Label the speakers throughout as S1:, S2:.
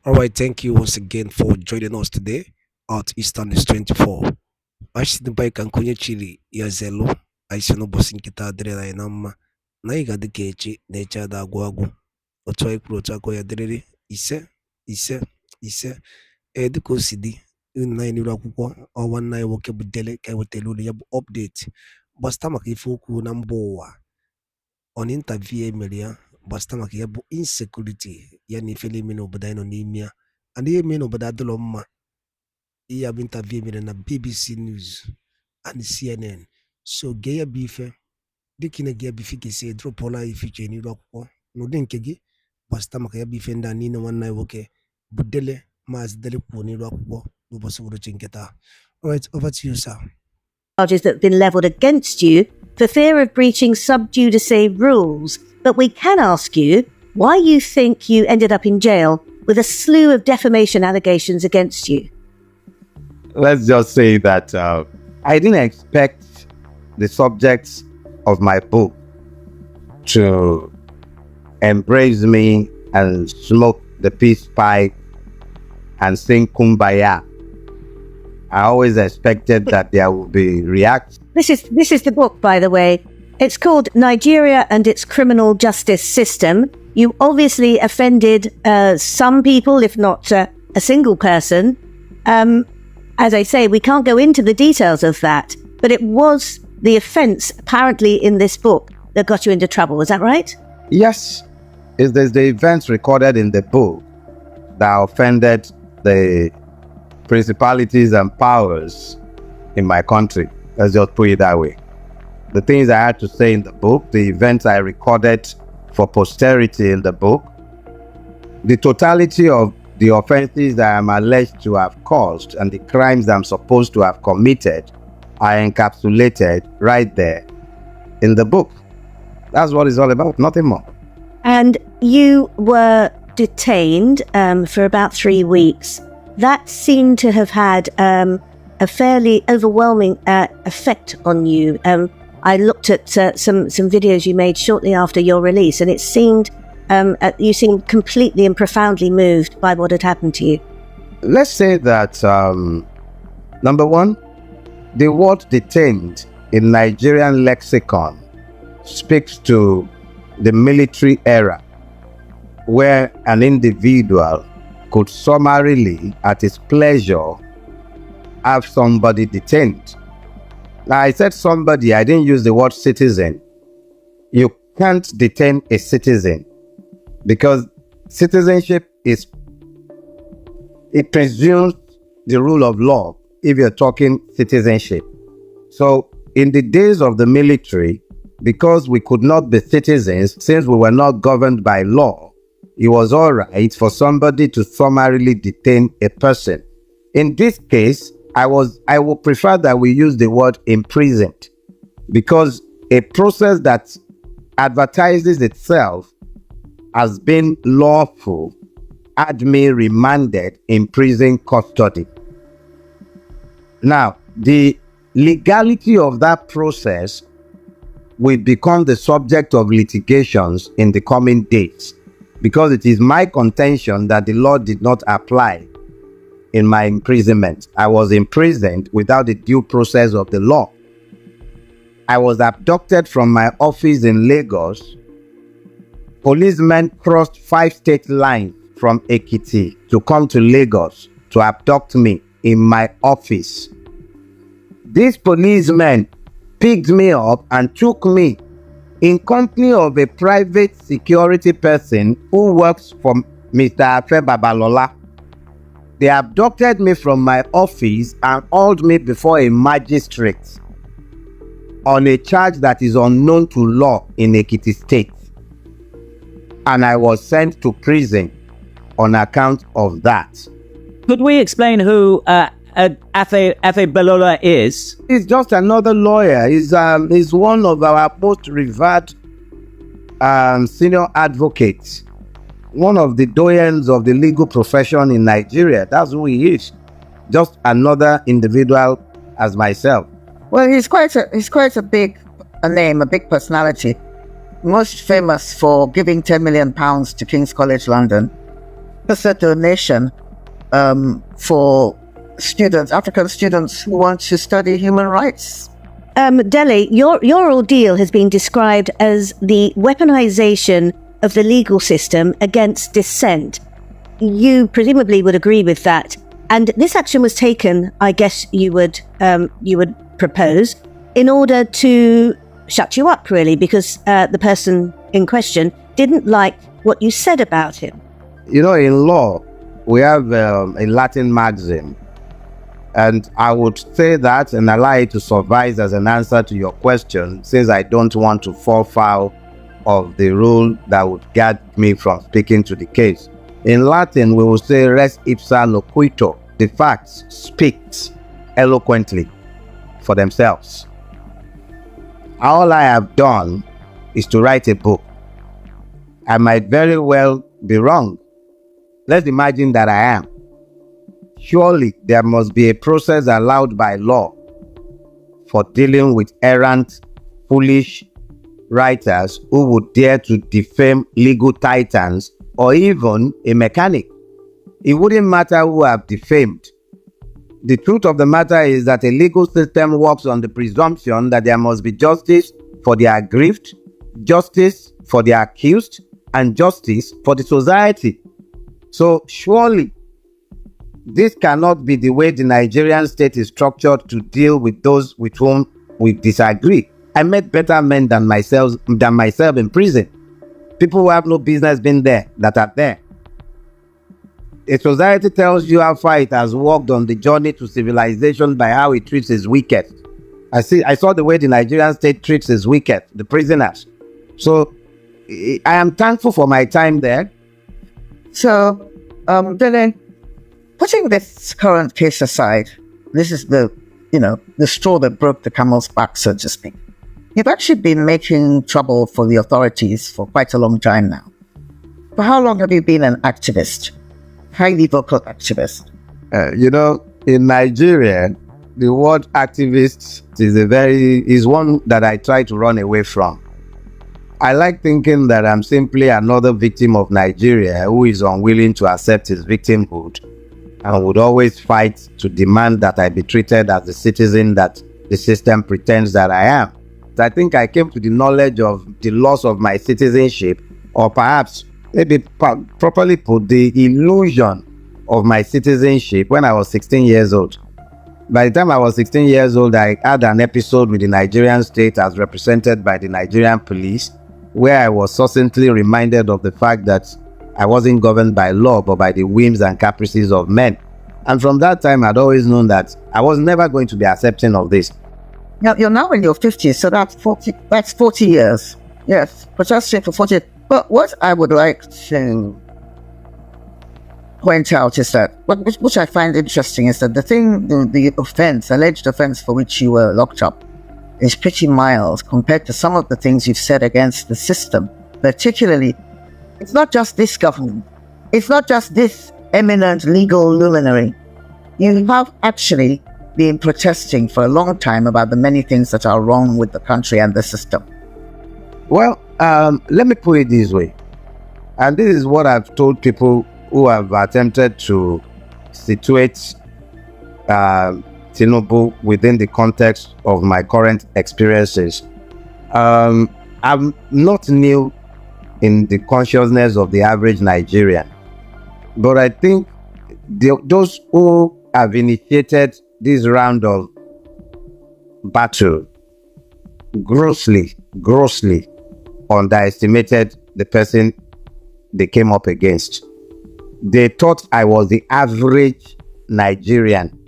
S1: All right, thank you once again for joining us today at Eastern is 24. Ashton Bike and Kunya Chili, Yazelo, Aishonobo Sinkita Dre Nama, Naiga de Kechi, Nature da Guagu, Otoi Protaco Yadre, Ise, Edico CD, Nine Rakuko, or one night walkable Dele, Kawatelu update, Bastamaki Fuku Namboa, on interview Emilia, Bastamaki Yabu insecurity, Yani Filimino Badinonemia, and the Emino Badadoloma. He have interviewed me na BBC News and CNN. So gaya bife, dikine gaya bife kese drop ola ifiche ni rokpo. No den kege, basta makaya bife nda ni na wana woke. Budele mas dele po ni rokpo. No basu wuro chinketa. All right, over to you, sir.
S2: Charges that have been levelled against you for fear of breaching sub judice rules. But we can ask you why you think you ended up in jail with a slew of defamation allegations against you.
S3: Let's just say that I didn't expect the subjects of my book to embrace me and smoke the peace pipe and sing Kumbaya. I always expected that there would be reaction.
S2: This is the book, by the way. It's called Nigeria and Its Criminal Justice System. You obviously offended some people, if not a single person. As I say, we can't go into the details of that, but it was the offence, apparently, in this book that got you into trouble. Is that right?
S3: Yes. It's the events recorded in the book that offended the principalities and powers in my country. Let's just put it that way. The things I had to say in the book, the events I recorded for posterity in the book, the totality of the offenses that I'm alleged to have caused and the crimes I'm supposed to have committed are encapsulated right there in the book. That's what it's all about, nothing more.
S2: And you were detained for about 3 weeks. That seemed to have had a fairly overwhelming effect on you. I looked at some videos you made shortly after your release, and it seemed you seemed completely and profoundly moved by what had happened to you.
S3: Let's say that, number one, the word detained in Nigerian lexicon speaks to the military era, where an individual could summarily, at his pleasure, have somebody detained. Now, I said somebody, I didn't use the word citizen. You can't detain a citizen, because citizenship it presumes the rule of law if you're talking citizenship. So in the days of the military, because we could not be citizens since we were not governed by law, it was all right for somebody to summarily detain a person. In this case, I would prefer that we use the word imprisoned, because a process that advertises itself as being lawful had me remanded in prison custody. Now, the legality of that process will become the subject of litigations in the coming days, because it is my contention that the law did not apply in my imprisonment. I was imprisoned without the due process of the law. I was abducted from my office in Lagos. Policemen crossed 5 state lines from Ekiti to come to Lagos to abduct me in my office. These policemen picked me up and took me in company of a private security person who works for Mr. Afe Babalola. They abducted me from my office and hauled me before a magistrate on a charge that is unknown to law in Ekiti State. And I was sent to prison on account of that.
S4: Could we explain who Afe Balola is?
S3: He's just another lawyer. He's one of our most revered senior advocates. One of the doyens of the legal profession in Nigeria. That's who he is. Just another individual as myself.
S5: Well, he's quite a big name, a big personality. Most famous for giving £10 million to King's College London, 1% donation for students, African students who want to study human rights.
S2: Dele, your ordeal has been described as the weaponization of the legal system against dissent. You presumably would agree with that. And this action was taken, I guess you would propose, in order to shut you up, really, because the person in question didn't like what you said about him.
S3: You know, in law, we have a Latin maxim, and I would say that and allow it to suffice as an answer to your question, since I don't want to fall foul of the rule that would guard me from speaking to the case. In Latin, we will say res ipsa loquitur. The facts speak eloquently for themselves. All I have done is to write a book. I might very well be wrong. Let's imagine that I am. Surely there must be a process allowed by law for dealing with errant, foolish writers who would dare to defame legal titans or even a mechanic. It wouldn't matter who I've defamed. The truth of the matter is that a legal system works on the presumption that there must be justice for the aggrieved, justice for the accused, and justice for the society. So surely, this cannot be the way the Nigerian state is structured to deal with those with whom we disagree. I met better men than myself in prison. People who have no business being there, that are there. A society tells you how far it has walked on the journey to civilization by how it treats its wicked. I saw the way the Nigerian state treats its wicked, the prisoners. So I am thankful for my time there.
S5: So, Dele, putting this current case aside, this is the straw that broke the camel's back, so to speak. You've actually been making trouble for the authorities for quite a long time now. For how long have you been an activist? Highly vocal activist?
S3: In Nigeria, the word activist is one that I try to run away from. I like thinking that I'm simply another victim of Nigeria who is unwilling to accept his victimhood and would always fight to demand that I be treated as the citizen that the system pretends that I am. I think I came to the knowledge of the loss of my citizenship, or perhaps, maybe properly put, the illusion of my citizenship when I was 16 years old. By the time I was 16 years old, I had an episode with the Nigerian state as represented by the Nigerian police, where I was succinctly reminded of the fact that I wasn't governed by law, but by the whims and caprices of men. And from that time, I'd always known that I was never going to be accepting of this.
S5: Now, you're now in your 50s, so that's 40 years. Yes, protesting for 40 years. But what I would like to point out is that, which I find interesting, is that the alleged offense for which you were locked up is pretty mild compared to some of the things you've said against the system. Particularly, it's not just this government. It's not just this eminent legal luminary. You have actually been protesting for a long time about the many things that are wrong with the country and the system.
S3: Well, let me put it this way. And this is what I've told people who have attempted to situate Tinubu within the context of my current experiences. I'm not new in the consciousness of the average Nigerian, but I think those who have initiated this round of battle grossly underestimated the person they came up against. They thought I was the average Nigerian.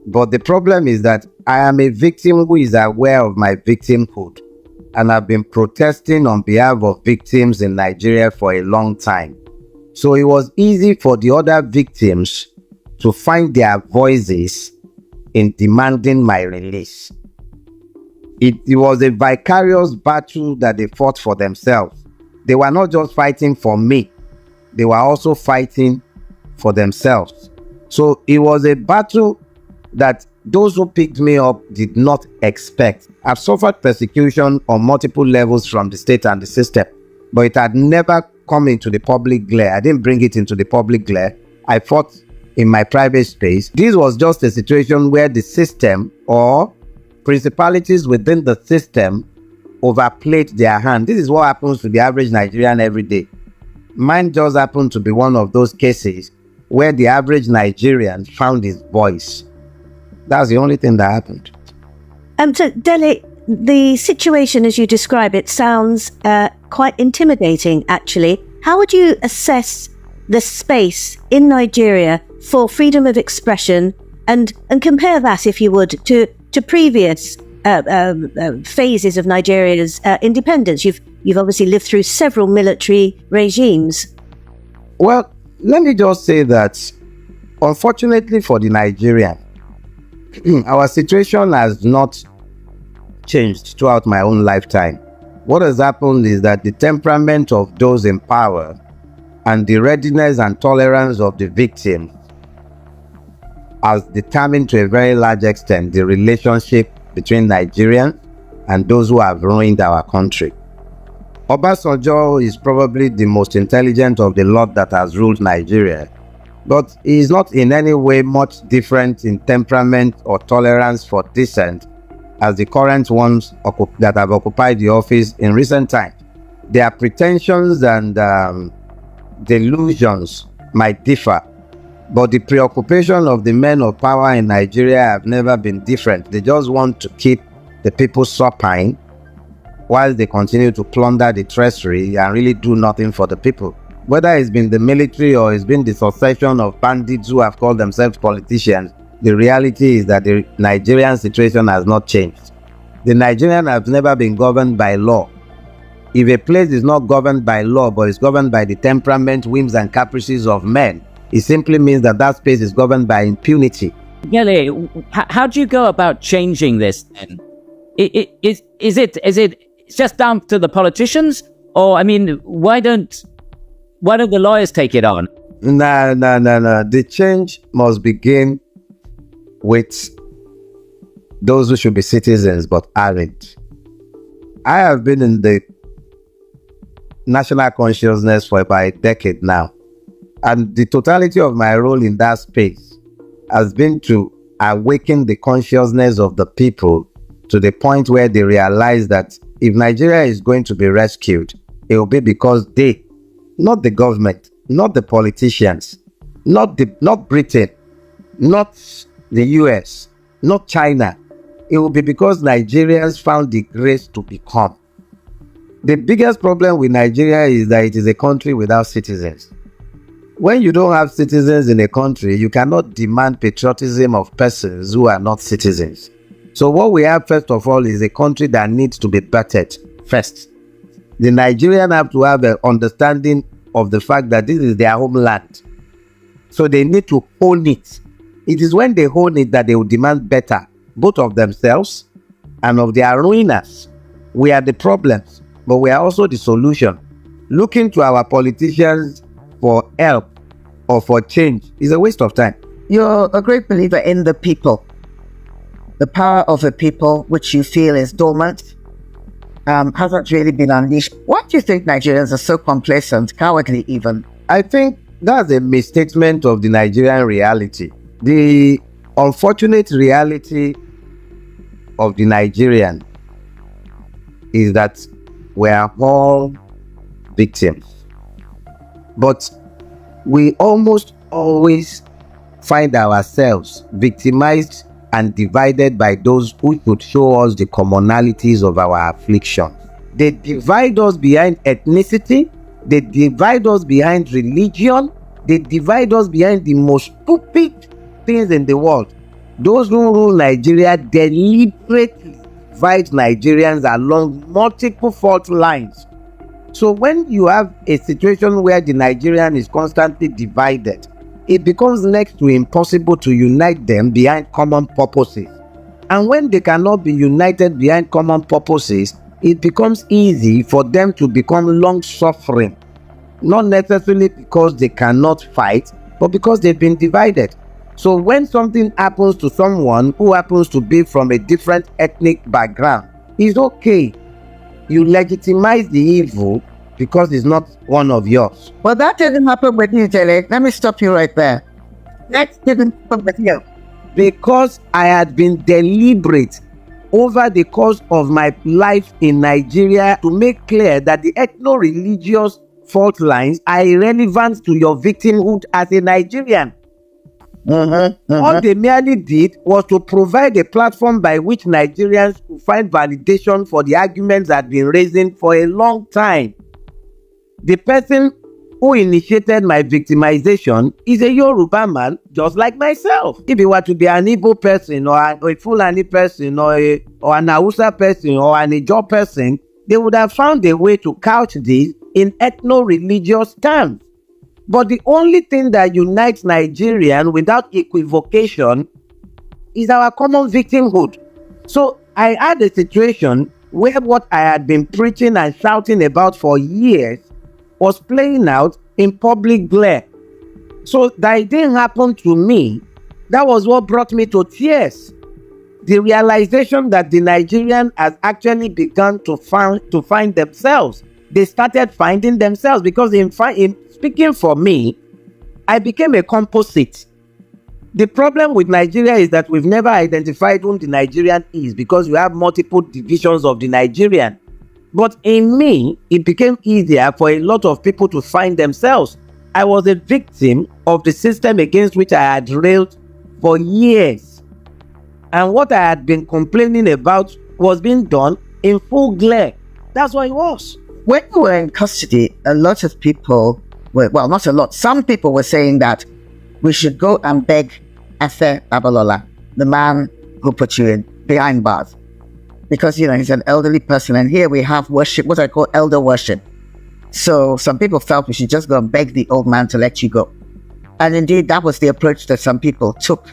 S3: But the problem is that I am a victim who is aware of my victimhood. And I've been protesting on behalf of victims in Nigeria for a long time. So it was easy for the other victims to find their voices in demanding my release. It was a vicarious battle that they fought for themselves. They were not just fighting for me, they were also fighting for themselves. So it was a battle that those who picked me up did not expect. I've suffered persecution on multiple levels from the state and the system, but it had never come into the public glare. I didn't bring it into the public glare. I fought in my private space. This was just a situation where the system or principalities within the system overplayed their hand. This is what happens to the average Nigerian every day. Mine just happened to be one of those cases where the average Nigerian found his voice. That's the only thing that happened.
S2: So, Dele, the situation as you describe it sounds quite intimidating, actually. How would you assess the space in Nigeria for freedom of expression and compare that, if you would, to previous phases of Nigeria's independence? You've obviously lived through several military regimes.
S3: Well, let me just say that, unfortunately for the Nigerian, our situation has not changed throughout my own lifetime. What has happened is that the temperament of those in power and the readiness and tolerance of the victims has determined to a very large extent the relationship between Nigerians and those who have ruined our country. Obasanjo is probably the most intelligent of the lot that has ruled Nigeria, but he is not in any way much different in temperament or tolerance for dissent as the current ones that have occupied the office in recent times. Their pretensions and delusions might differ, but the preoccupation of the men of power in Nigeria have never been different. They just want to keep the people supine while they continue to plunder the treasury and really do nothing for the people. Whether it's been the military or it's been the succession of bandits who have called themselves politicians, the reality is that the Nigerian situation has not changed. The Nigerian has never been governed by law. If a place is not governed by law but is governed by the temperament, whims and caprices of men, it simply means that that space is governed by impunity.
S4: Dele, how do you go about changing this then? Is it just down to the politicians? Or, I mean, why don't the lawyers take it on?
S3: No. The change must begin with those who should be citizens but aren't. I have been in the national consciousness for about a decade now, and the totality of my role in that space has been to awaken the consciousness of the people to the point where they realize that if Nigeria is going to be rescued, it will be because they, not the government, not the politicians, not Britain, not the US, not China. It will be because Nigerians found the grace to become. The biggest problem with Nigeria is that it is a country without citizens. When you don't have citizens in a country, you cannot demand patriotism of persons who are not citizens. So what we have, first of all, is a country that needs to be bettered first. The Nigerians have to have an understanding of the fact that this is their homeland. So they need to own it. It is when they own it that they will demand better, both of themselves and of their ruiners. We are the problems, but we are also the solution. Looking to our politicians for help or for change is a waste of time.
S5: You're a great believer in the people. The power of the people, which you feel is dormant, hasn't really been unleashed. Why do you think Nigerians are so complacent, cowardly even?
S3: I think that's a misstatement of the Nigerian reality. The unfortunate reality of the Nigerian is that we are all victims. But we almost always find ourselves victimized and divided by those who could show us the commonalities of our affliction. They divide us behind ethnicity, they divide us behind religion, they divide us behind the most stupid things in the world. Those who rule Nigeria deliberately divide Nigerians along multiple fault lines. So when you have a situation where the Nigerian is constantly divided, it becomes next to impossible to unite them behind common purposes. And when they cannot be united behind common purposes, it becomes easy for them to become long-suffering. Not necessarily because they cannot fight, but because they've been divided. So when something happens to someone who happens to be from a different ethnic background, it's okay. You legitimize the evil because it's not one of yours.
S5: Well, that didn't happen with you, Dele. Let me stop you right there. That didn't happen with you.
S3: Because I had been deliberate over the course of my life in Nigeria to make clear that the ethno-religious fault lines are irrelevant to your victimhood as a Nigerian. All they merely did was to provide a platform by which Nigerians could find validation for the arguments that had been raising for a long time. The person who initiated my victimization is a Yoruba man just like myself. If he were to be an Igbo person or a Fulani person or an Hausa person or an Ijaw person, they would have found a way to couch this in ethno-religious terms. But the only thing that unites Nigerians without equivocation is our common victimhood. So I had a situation where what I had been preaching and shouting about for years was playing out in public glare. So that it didn't happen to me, that was what brought me to tears. The realization that the Nigerian has actually begun to find themselves. They started finding themselves because in speaking for me, I became a composite. The problem with Nigeria is that we've never identified whom the Nigerian is because we have multiple divisions of the Nigerian. But in me, it became easier for a lot of people to find themselves. I was a victim of the system against which I had railed for years. And what I had been complaining about was being done in full glare. That's what it was.
S5: When you were in custody, a lot of people were, well, not a lot, some people were saying that we should go and beg Afe Babalola, the man who put you in behind bars. Because, you know, he's an elderly person, and here we have worship, what I call elder worship. So some people felt we should just go and beg the old man to let you go. And indeed, that was the approach that some people took.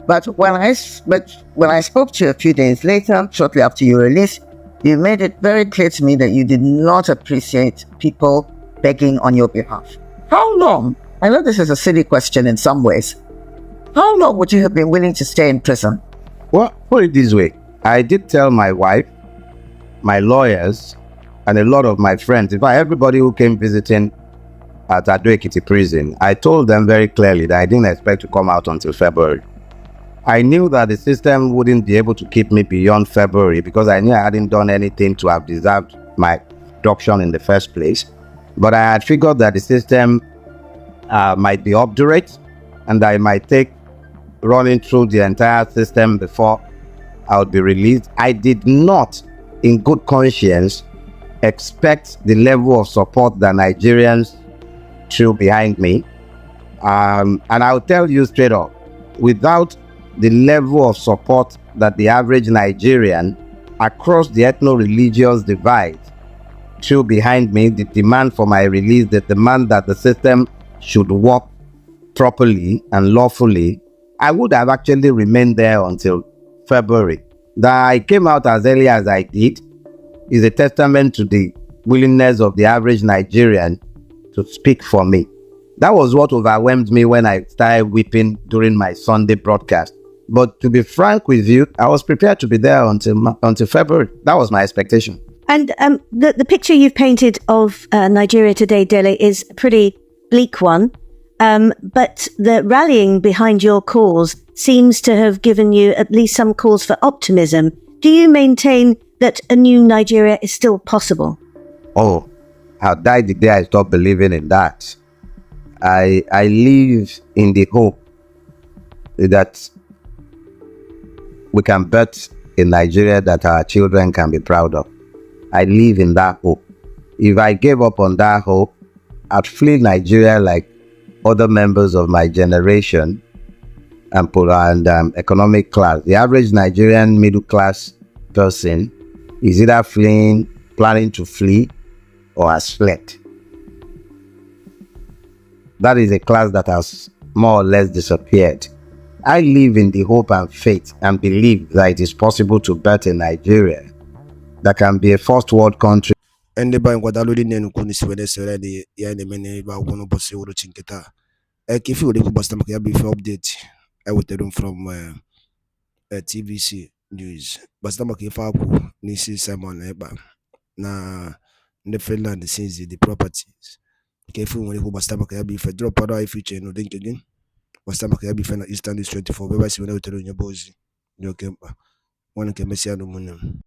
S5: But when I spoke to you a few days later, shortly after your release, you made it very clear to me that you did not appreciate people begging on your behalf. How long? I know this is a silly question in some ways. How long would you have been willing to stay in prison?
S3: Well, put it this way. I did tell my wife, my lawyers, and a lot of my friends, in fact, everybody who came visiting at Ado-Ekiti prison, I told them very clearly that I didn't expect to come out until February. I knew that the system wouldn't be able to keep me beyond February because I knew I hadn't done anything to have deserved my abduction in the first place. But I had figured that the system might be obdurate and that it might take running through the entire system before I would be released. I did not, in good conscience, expect the level of support that Nigerians threw behind me. And I'll tell you straight up, without the level of support that the average Nigerian across the ethno-religious divide threw behind me, the demand for my release, the demand that the system should work properly and lawfully, I would have actually remained there until February. That I came out as early as I did is a testament to the willingness of the average Nigerian to speak for me. That was what overwhelmed me when I started weeping during my Sunday broadcast. But to be frank with you, I was prepared to be there until February. That was my expectation.
S2: And the picture you've painted of Nigeria today, Dele, is a pretty bleak one. But the rallying behind your cause seems to have given you at least some cause for optimism. Do you maintain that a new Nigeria is still possible?
S3: Oh, I died the day I stopped believing in that. I live in the hope that we can birth a Nigeria that our children can be proud of. I live in that hope. If I gave up on that hope, I'd flee Nigeria like other members of my generation and economic class. The average Nigerian middle class person is either planning to flee, or has fled. That is a class that has more or less disappeared. I live in the hope and faith and believe that it is possible to birth a Nigeria that can be a first world country.
S1: Ende ba ngwadalo di nenu kuni siwede sere di ya ne mene ba wono bosi wuro chinketa. Kifi wode ku basta maka ya be update. I will tell them from TVC News. Basta maka ifa ku nisi Simon eba na ndị Finland since the properties nke ife nwere ikwu gbasara maka ya bụ ife drop ọrụ ife iche n'ụdị nke gị gbasara maka ya bụ ife na Eastern District 24 ebe si were wetara onye bụ ozi dị oke mkpa nwanne nke mesịa na ụmụnne m